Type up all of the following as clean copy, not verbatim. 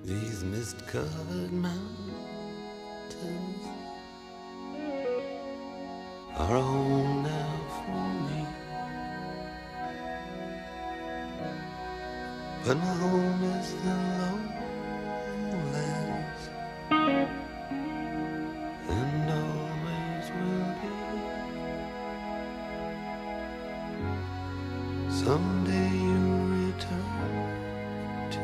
These mist-covered mountains are home now for me, but my home is the lowlands, and always will be. Someday you'll return to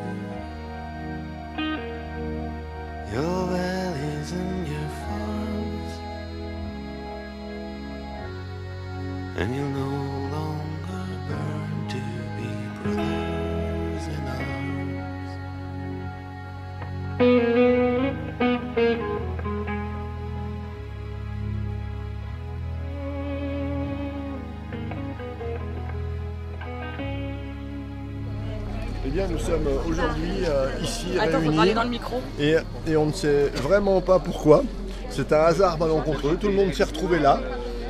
your valleys and your farms, and you'll no longer burn to be brothers in arms. Eh bien, nous sommes aujourd'hui ici Attends, réunis faut parler dans le micro. et on ne sait vraiment pas pourquoi. C'est un hasard malencontreux. Tout le monde s'est retrouvé là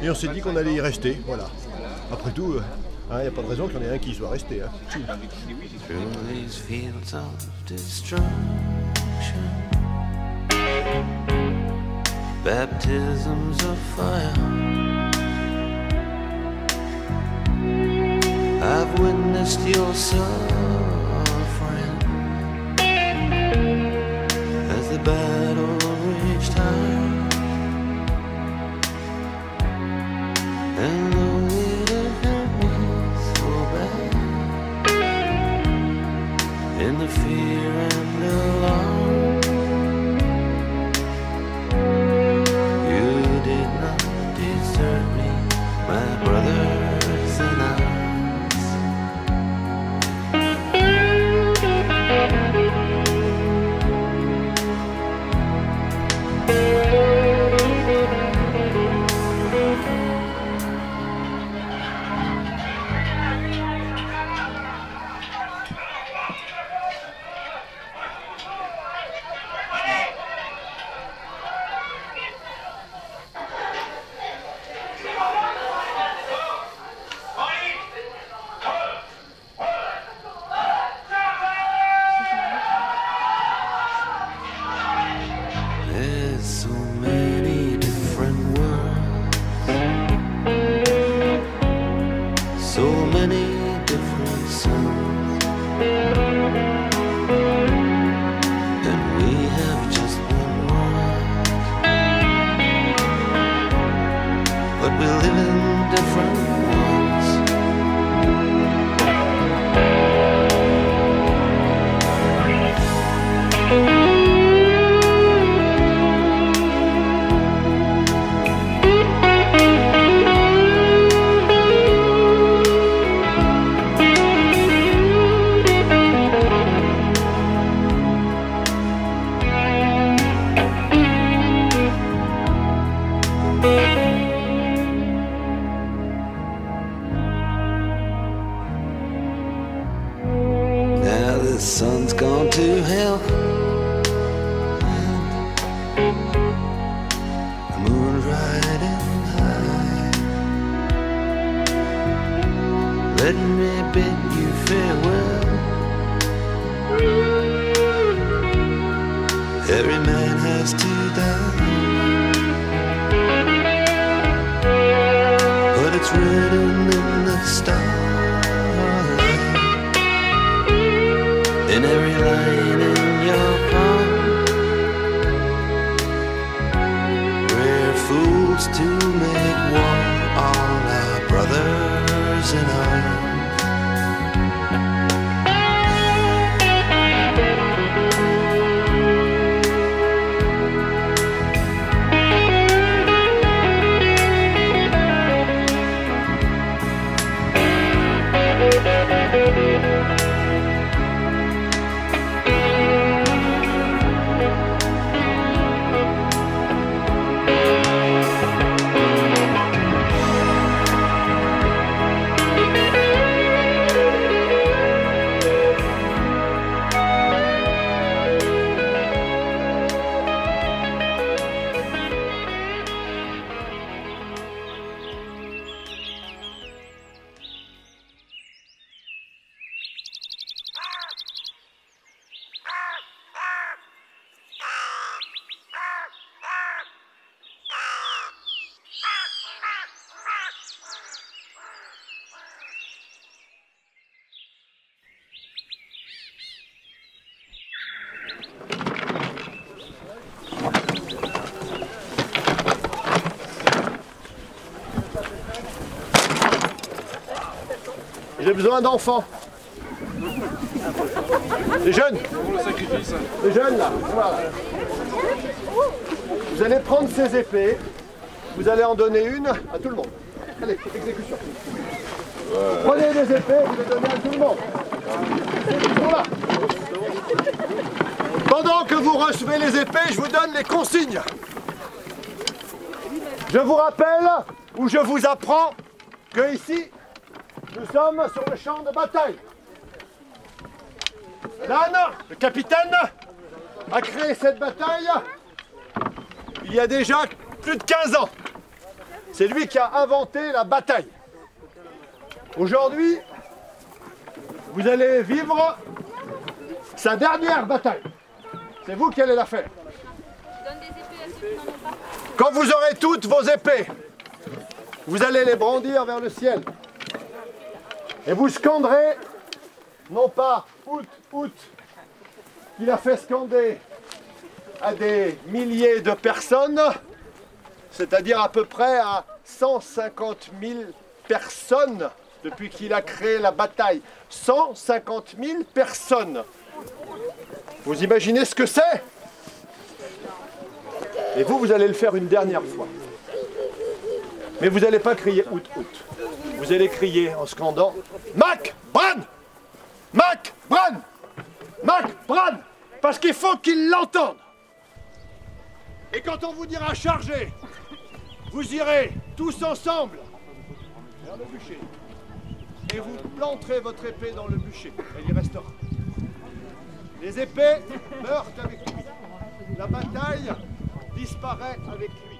et on s'est dit qu'on allait y rester. Voilà. Après tout, il n'y a pas de raison qu'il y en ait un qui soit resté. Through these fields of destruction, baptisms of fire, I've witnessed your suffering as the battle reached high, and though it hurt me so bad, in the fear and alarm, you did not desert me, my brothers in arms. There's so many different worlds, so many different suns, and we have just one world, but we live in different ones. Now the sun's gone to hell, the moon's riding high. Let me bid you farewell. Every man has to die, but it's written in the stars, in every line in your palm. We're fools to make war on our brothers in arms. J'ai besoin d'enfants. Les jeunes. Les jeunes là. Voilà. Vous allez prendre ces épées. Vous allez en donner une à tout le monde. Allez, exécution. Prenez les épées, vous les donnez à tout le monde. Voilà. Pendant que vous recevez les épées, je vous donne les consignes. Je vous rappelle ou je vous apprends que ici, nous sommes sur le champ de bataille. Dan, le capitaine, a créé cette bataille il y a déjà plus de 15 ans. C'est lui qui a inventé la bataille. Aujourd'hui, vous allez vivre sa dernière bataille. C'est vous qui allez la faire. Quand vous aurez toutes vos épées, vous allez les brandir vers le ciel. Et vous scanderez, non pas out, out, qu'il a fait scander à des milliers de personnes, c'est-à-dire à peu près à 150 000 personnes depuis qu'il a créé la bataille. 150 000 personnes. Vous imaginez ce que c'est? Et vous, vous allez le faire une dernière fois. Mais vous n'allez pas crier out, out. Vous allez crier en scandant Mac Bran! Mac Bran! Mac Bran! Parce qu'il faut qu'ils l'entendent. Et quand on vous dira charger, vous irez tous ensemble vers le bûcher. Et vous planterez votre épée dans le bûcher. Elle y restera. Les épées meurent avec lui. La bataille disparaît avec lui.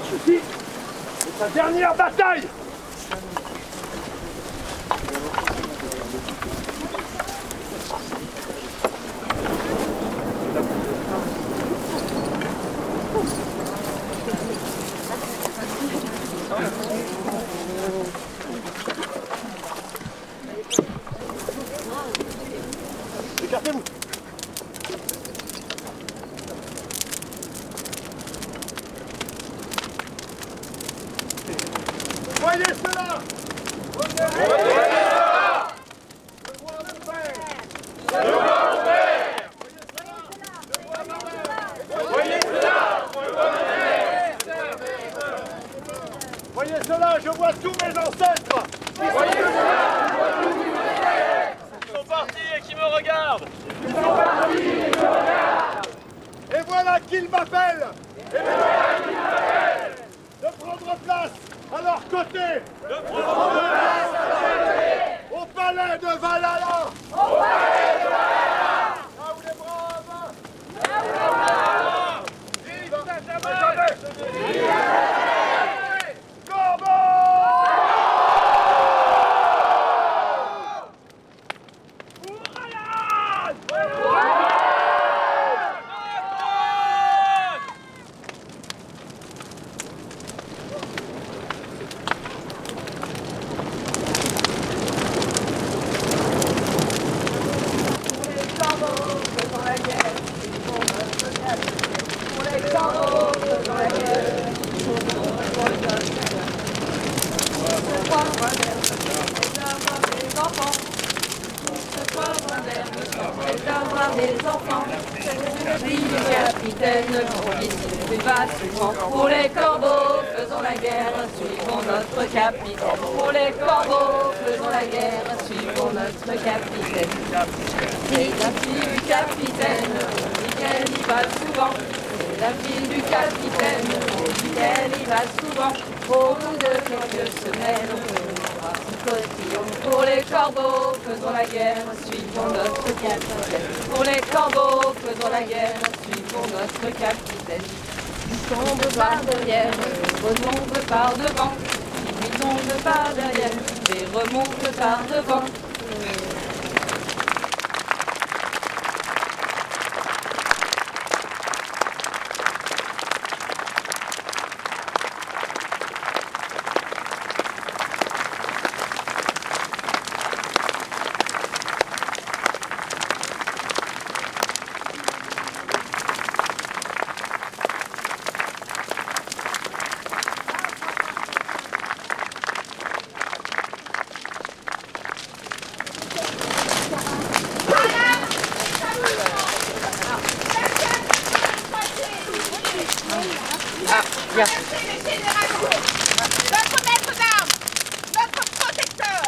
Ceci est sa dernière bataille. Écartez-vous. Voyez cela! Voyez cela! Je vois le Père! Je vois le Père! Voyez cela! Je vois le Père! Voyez cela! Je vois tous mes ancêtres! Voyez regardent. Et voilà qu'ils m'appellent. De prendre place à leur côté. Au palais de Valhalla. Là où les braves. Vive Saint-Germain. Corbeau. Pour les corbeaux, faisons la guerre, suivons notre capitaine. Pour les corbeaux, faisons la guerre, suivons notre capitaine. C'est la fille du capitaine, on dit qu'elle y va souvent. C'est la fille du capitaine, on dit qu'elle y va souvent. Au bout de quelques semaines, on fera son cotillon. Pour les corbeaux, faisons la guerre, suivons notre capitaine. Pour les corbeaux, faisons la guerre, suivons notre capitaine. Il tombe par derrière, remonte par devant. Il tombe par derrière et remonte par devant. Notre maître d'armes, notre protecteur,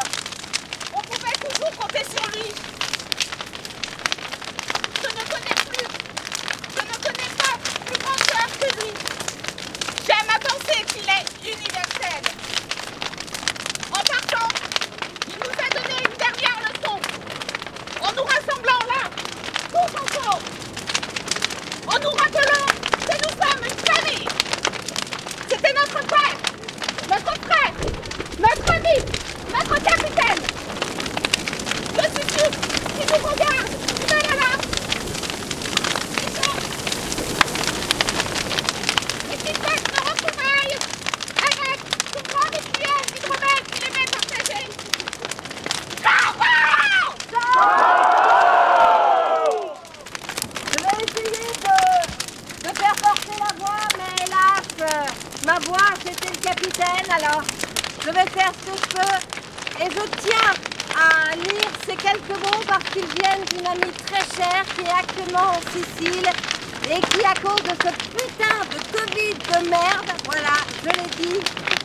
on pouvait toujours compter sur lui. Je ne connais pas plus grand cœur que lui. J'aime à penser qu'il est universel. En partant, il nous a donné une dernière leçon, en nous rassemblant là, tous ensemble, en nous rappelant que nous sommes une famille. C'était notre père, notre frère, notre ami, notre capitaine. Je suis sûr qu'il nous regarde. Là. Et qu'il fasse nos retrouvailles avec ce grand rituel d'hydromel qu'il aimait partager. Je vais essayer de faire porter la voix, mais hélas, ma voix c'était le capitaine, alors je vais faire ce que je peux. Et je tiens à lire ces quelques mots parce qu'ils viennent d'une amie très chère qui est actuellement en Sicile et qui, à cause de ce putain de Covid de merde, voilà, je l'ai dit,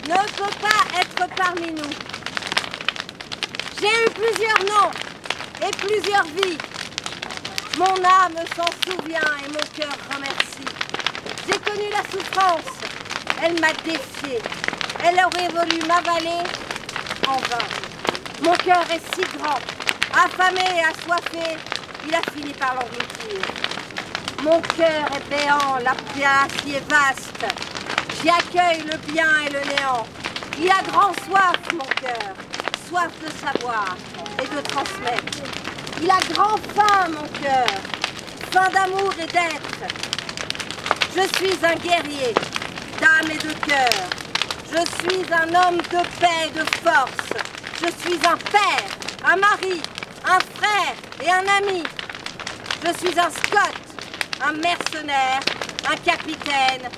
ne peut pas être parmi nous. J'ai eu plusieurs noms et plusieurs vies. Mon âme s'en souvient et mon cœur remercie. J'ai connu la souffrance, elle m'a défiée. Elle aurait voulu m'avaler en vain. Mon cœur est si grand, affamé et assoiffé, il a fini par l'engloutir. Mon cœur est béant, la place y est vaste. J'y accueille le bien et le néant. Il a grand soif, mon cœur, soif de savoir et de transmettre. Il a grand faim, mon cœur, faim d'amour et d'être. Je suis un guerrier, d'âme et de cœur. Je suis un homme de paix et de force. Je suis un père, un mari, un frère et un ami. Je suis un Scott, un mercenaire, un capitaine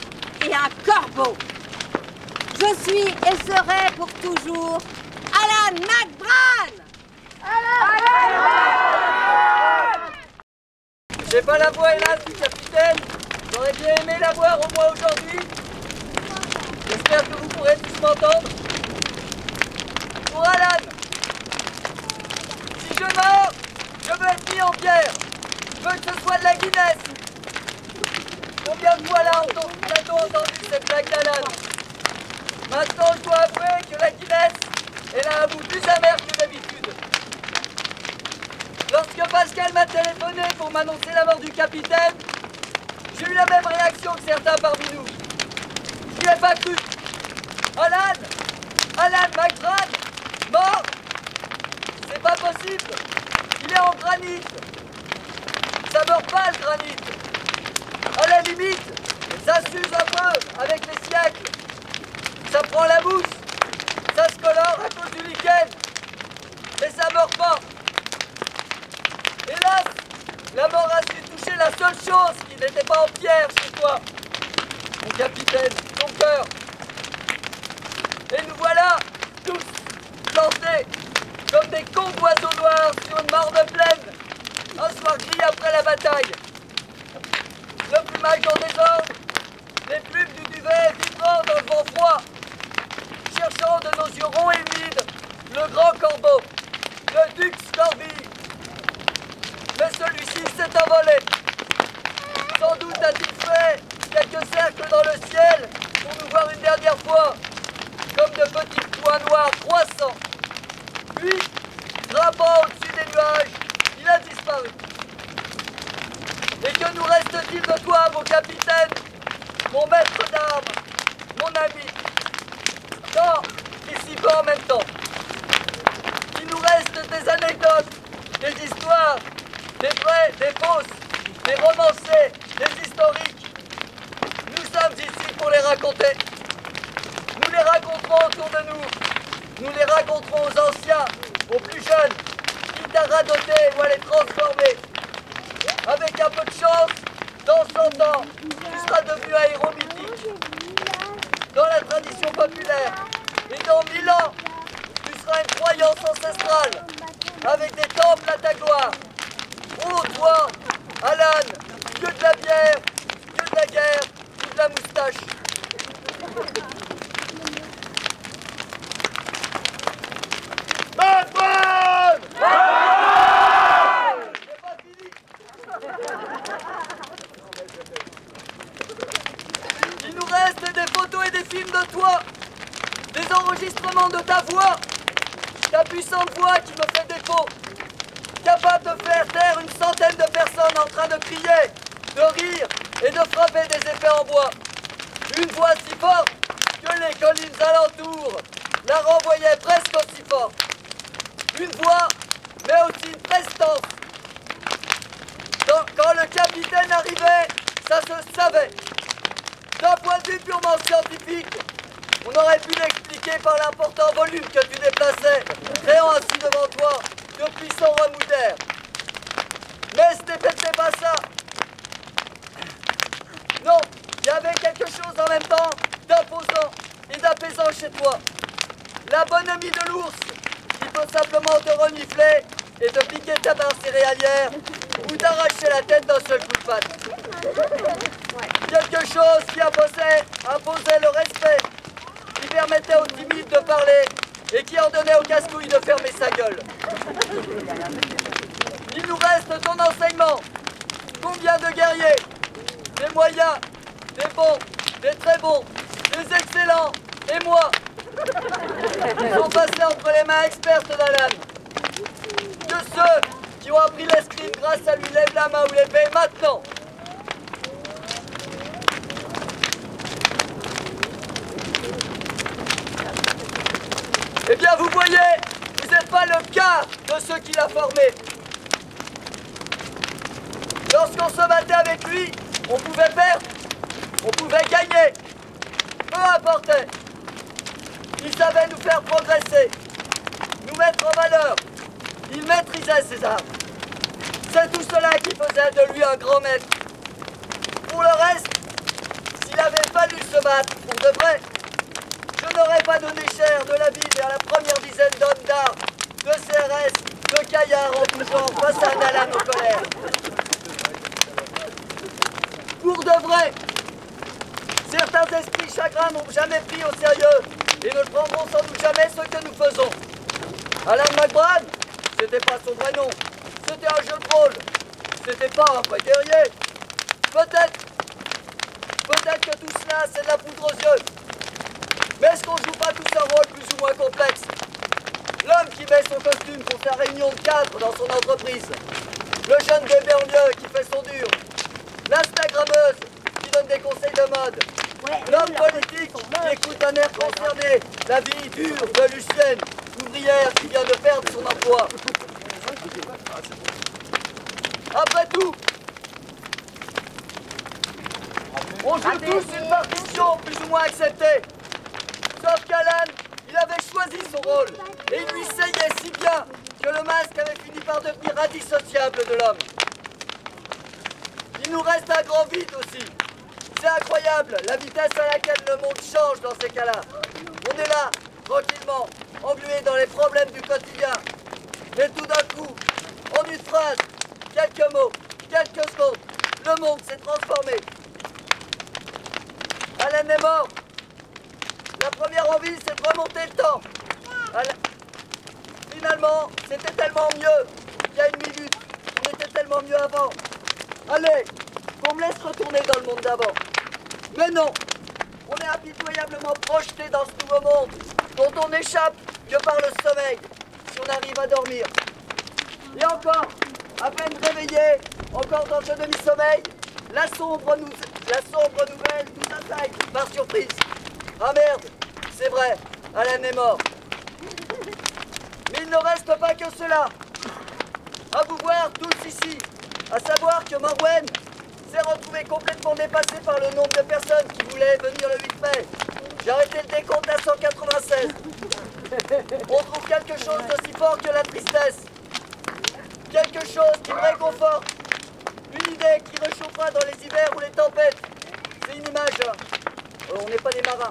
et un corbeau. Je suis et serai pour toujours Alan McBride. J'ai pas la voix hélas du capitaine. J'aurais bien aimé la voir au moins aujourd'hui. J'espère que vous pourrez tous m'entendre. Pour Alan, si je meurs, Je veux être mis en pierre. Je veux que ce soit de la Guinness. Combien de fois l'a-t-on entendu cette blague d'Alan? Maintenant, je dois avouer que la Guinness, elle a un goût plus amer que d'habitude. Lorsque Pascal m'a téléphoné pour m'annoncer la mort du capitaine, j'ai eu la même réaction que certains parmi nous. Je n'y ai pas cru. Alan McBride, mort? C'est pas possible. Il est en granit. Ça meurt pas le granit. À la limite, ça s'use un peu avec les siècles. Ça prend la mousse. Ça se colore à cause du lichen. Mais ça meurt pas. Hélas, la mort a su toucher la seule chose qui n'était pas en pierre chez toi. Mon capitaine, ton cœur. Et nous voilà, tous, plantés, comme des cons d'oiseaux noirs sur une mare de plaine, un soir gris après la bataille. Le plumage en désordre, les plumes du duvet vibrant dans le vent froid, cherchant de nos yeux ronds et humides le grand corbeau, le duc Scorbille. Mais celui-ci s'est envolé. Sans doute a-t-il fait quelques cercles dans le ciel pour nous voir une dernière fois, comme de petits points noirs croissants. Puis, grimpant au-dessus des nuages, il a disparu. Et que nous reste-t-il de toi, mon capitaine, mon maître d'armes, mon ami? Non, ici pas en même temps. Il nous reste des anecdotes, des histoires, des vraies, des fausses, des romancées, des historiques. Nous sommes ici pour les raconter. Nous les raconterons autour de nous. Nous les raconterons aux anciens, aux plus jeunes, quitte à radoter ou à les transformer. Avec un peu de chance, dans 100 ans, tu seras devenu un héros mythique. Dans la tradition populaire. Et dans 1000 ans, tu seras une croyance ancestrale, avec des temples à ta gloire. Oh, toi, Alan, que de la bière, que de la guerre, que de la moustache. Il nous reste des photos et des films de toi, des enregistrements de ta voix, ta puissante voix qui me fait défaut, capable de faire taire une centaine de personnes en train de crier, de rire et de frapper des effets en bois. Une voix si forte que les collines alentours la renvoyaient presque aussi forte. Une voix, mais aussi une prestance. Quand le capitaine arrivait, ça se savait. D'un point de vue purement scientifique, on aurait pu l'expliquer par l'important volume que tu déplaçais, créant ainsi devant toi de puissants remous d'air. Mais ce n'était pas ça. Non, il y avait quelque chose en même temps d'imposant et d'apaisant chez toi. La bonhomie de l'ours qui peut simplement te renifler et te piquer ta barre céréalière ou t'arracher la tête d'un seul coup de patte. Quelque chose qui imposait le respect, qui permettait aux timides de parler et qui ordonnait aux casse-couilles de fermer sa gueule. Il nous reste ton enseignement. Combien de guerriers, des moyens, des bons, des très bons, des excellents, et moi, sont passés entre les mains expertes d'Alan. Que ceux qui ont appris l'escrime grâce à lui lèvent la main ou l'épée maintenant. Eh bien, vous voyez, vous n'êtes pas le quart de ceux qu'il a formés. Lorsqu'on se battait avec lui, on pouvait perdre, on pouvait gagner. Peu importait. Il savait nous faire progresser, nous mettre en valeur. Il maîtrisait ses armes. C'est tout cela qui faisait de lui un grand maître. Pour le reste, s'il avait fallu se battre pour de vrai, je n'aurais pas donné cher de la vie vers la première dizaine d'hommes d'armes, de CRS, de caillards en tout genre face à un Alan aux colères. Pour de vrai, certains esprits chagrins n'ont jamais pris au sérieux et ne prendront sans doute jamais ce que nous faisons. Alan McBride, c'était pas son vrai nom, C'était un jeu de rôle. C'était pas un vrai guerrier. Peut-être que tout cela, c'est de la poudre aux yeux. Mais est-ce qu'on joue pas tous un rôle plus ou moins complexe? L'homme qui met son costume pour sa réunion de cadre dans son entreprise. Le jeune des banlieues qui fait son dur. L'Instagrammeuse qui donne des conseils de mode. L'homme politique qui écoute un air concerné. La vie dure de Lucienne, ouvrière qui vient de perdre son emploi. Après tout, on joue tous une partition plus ou moins acceptée. Sauf qu'Alan, il avait choisi son rôle. Et il lui seyait si bien que le masque avait fini par devenir indissociable de l'homme. Il nous reste un grand vide aussi. C'est incroyable la vitesse à laquelle le monde change dans ces cas-là. On est là, tranquillement, englué dans les problèmes du quotidien. Mais tout d'un coup, en une phrase, quelques mots, quelques secondes, le monde s'est transformé. Alan est mort. La première envie, c'est de remonter le temps. Finalement, c'était tellement mieux il y a une minute. On était tellement mieux avant. Allez, qu'on me laisse retourner dans le monde d'avant. Mais non, on est impitoyablement projeté dans ce nouveau monde dont on n'échappe que par le sommeil, si on arrive à dormir. Et encore, à peine réveillé, encore dans ce demi-sommeil, la sombre nouvelle nous attaque par surprise. Ah merde, c'est vrai, Alan est mort. Mais il ne reste pas que cela. À vous voir tous ici, à savoir que Morwen s'est retrouvé complètement dépassé par le nombre de personnes qui voulaient venir le 8 mai. J'ai arrêté le décompte à 196. On trouve quelque chose d'aussi fort que la tristesse. Quelque chose qui me réconforte. Une idée qui réchauffera dans les hivers ou les tempêtes. C'est une image. On n'est pas des marins.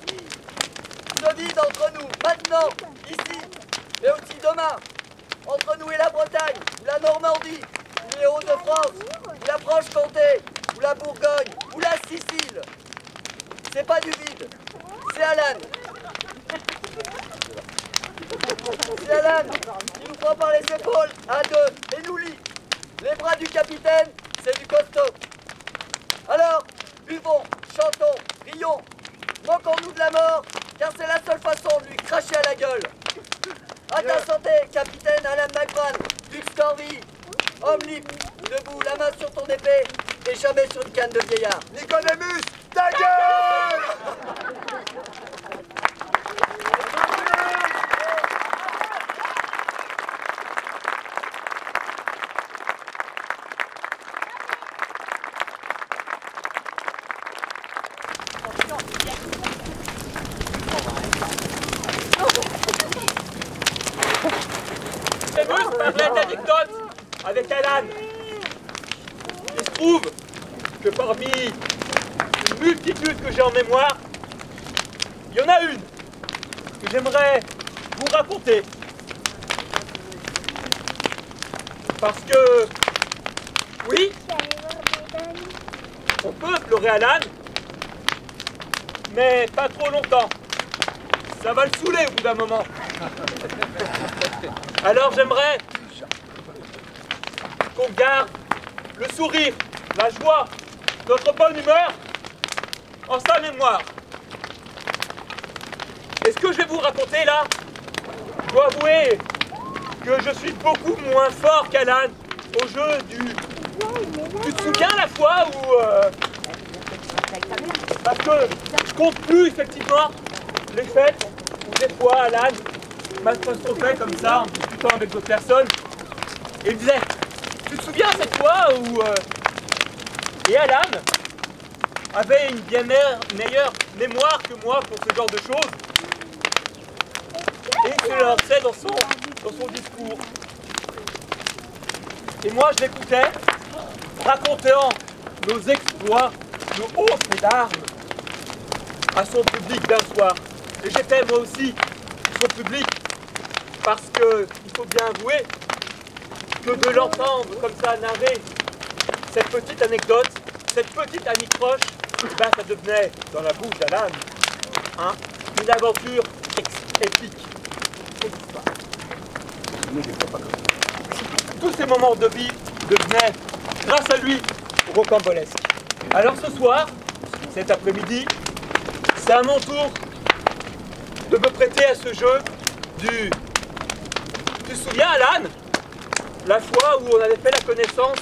Une vie entre nous, maintenant, ici, mais aussi demain. Entre nous et la Bretagne, ou la Normandie, ou les Hauts-de-France, ou la Franche-Comté, ou la Bourgogne, ou la Sicile. C'est pas du vide, c'est Alan. C'est Alan qui nous prend par les épaules à deux et nous lie. Les bras du capitaine, c'est du costaud. Alors, buvons, chantons, rions, moquons-nous de la mort, car c'est la seule façon de lui cracher à la gueule. À ta santé, capitaine Alan McBran, Luc Storvie, homme libre, debout, la main sur ton épée, et jamais sur une canne de vieillard. Nicodemus, ta gueule! Parlait d'anecdote avec Alan. Il se trouve que parmi une multitude que j'ai en mémoire, il y en a une que j'aimerais vous raconter. Parce que, oui, on peut pleurer Alan, mais pas trop longtemps. Ça va le saouler au bout d'un moment. Alors j'aimerais qu'on garde le sourire, la joie, notre bonne humeur en sa mémoire. Et ce que je vais vous raconter là, je dois avouer que je suis beaucoup moins fort qu'Alan au jeu du... Tu te souviens la fois où... Parce que je compte plus effectivement les fêtes où des fois Alan m'apostrophait comme ça en discutant avec d'autres personnes et il me disait: tu te souviens cette fois où et Alan avait une bien meilleure mémoire que moi pour ce genre de choses et il se lançait dans son discours et moi je l'écoutais racontant nos exploits, nos hautes d'armes à son public d'un soir et j'étais moi aussi son public. Parce qu'il faut bien avouer que de l'entendre comme ça narrer cette petite anecdote, cette petite anicroche, ben ça devenait dans la bouche d'Alan une aventure épique. tous ces moments de vie devenaient, grâce à lui, rocambolesques. Alors ce soir, cet après-midi, c'est à mon tour de me prêter à ce jeu du... Tu te souviens, Alan, la fois où on avait fait la connaissance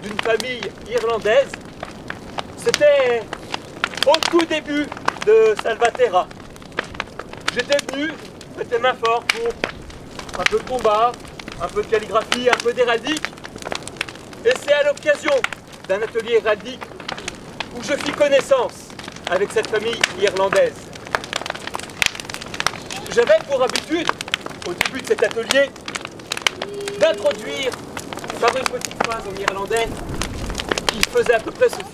d'une famille irlandaise? C'était au tout début de Salvaterra. J'étais venu mettre les mains fortes pour un peu de combat, un peu de calligraphie, un peu d'héraldique. Et c'est à l'occasion d'un atelier héraldique où je fis connaissance avec cette famille irlandaise. J'avais pour habitude, au début de cet atelier, d'introduire par une petite phrase en irlandais qui faisait à peu près ceci.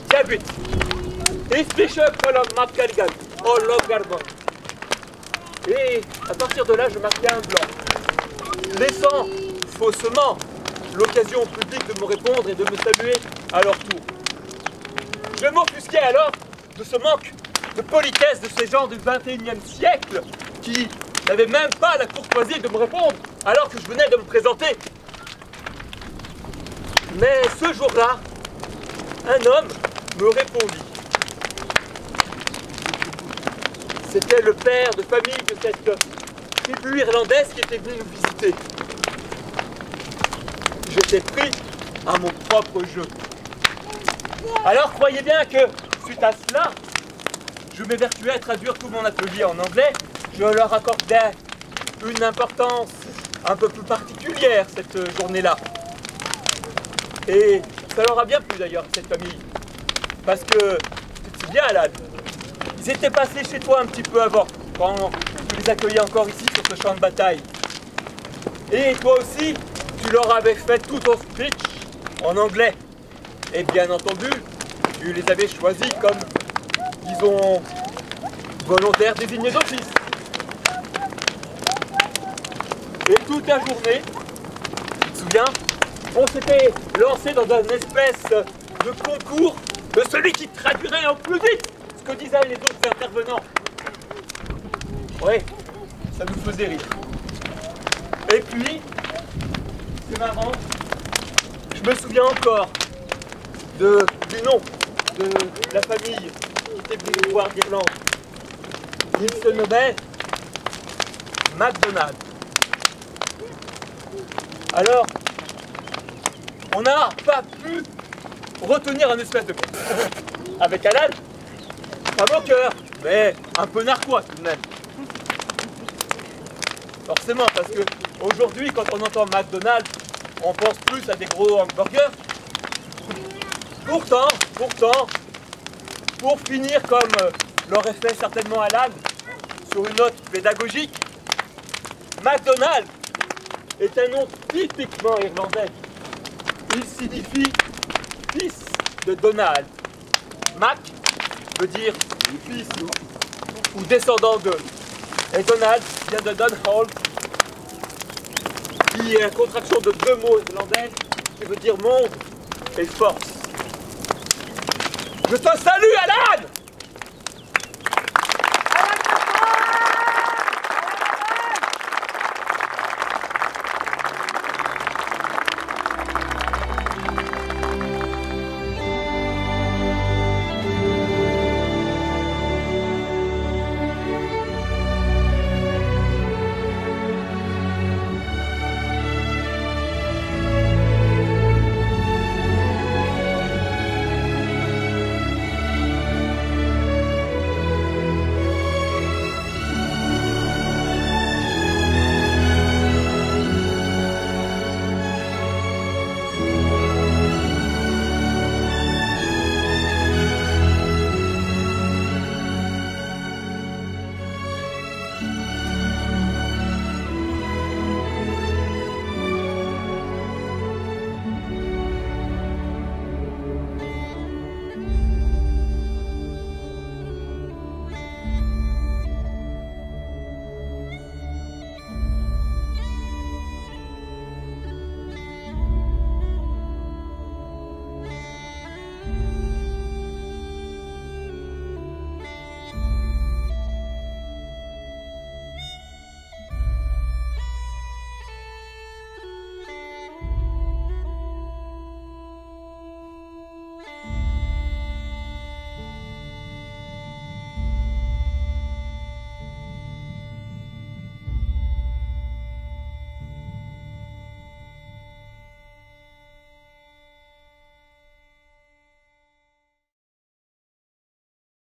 Cabut. Et à partir de là, je marquais un blanc, laissant faussement l'occasion au public de me répondre et de me saluer à leur tour. Je m'offusquais alors de ce manque de politesse de ces gens du XXIe siècle qui n'avaient même pas la courtoisie de me répondre alors que je venais de me présenter. Mais ce jour-là, un homme me répondit. C'était le père de famille de cette tribu irlandaise qui était venu nous visiter. J'étais pris à mon propre jeu. Alors croyez bien que, suite à cela, je m'évertuais à traduire tout mon atelier en anglais. Je leur accordais une importance un peu plus particulière cette journée-là. Et ça leur a bien plu d'ailleurs, cette famille. Parce que, tu te souviens, Alan, ils étaient passés chez toi un petit peu avant, quand tu les accueillais encore ici sur ce champ de bataille. Et toi aussi, tu leur avais fait tout ton speech en anglais. Et bien entendu, tu les avais choisis comme, disons, volontaires désignés d'office. Et toute la journée, tu te souviens, on s'était lancé dans un espèce de concours de celui qui traduirait en plus vite ce que disaient les autres intervenants. Ouais, ça nous faisait rire. Et puis, c'est marrant, je me souviens encore du nom de la famille qui était venue nous voir d'Irlande. Il se nommait MacDonald. Alors, on n'a pas pu retenir un espèce de... avec Alan, pas moqueur, mais un peu narquois tout de même. Forcément, parce que aujourd'hui, quand on entend McDonald's, on pense plus à des gros hamburgers. Pourtant, pour finir comme l'aurait fait certainement Alan, sur une note pédagogique, McDonald est un nom typiquement irlandais. Il signifie fils de Donald. Mac veut dire fils ou descendant de. Et Donald vient de Donald, qui est la contraction de deux mots irlandais qui veut dire monde et force. Je te salue, Alan!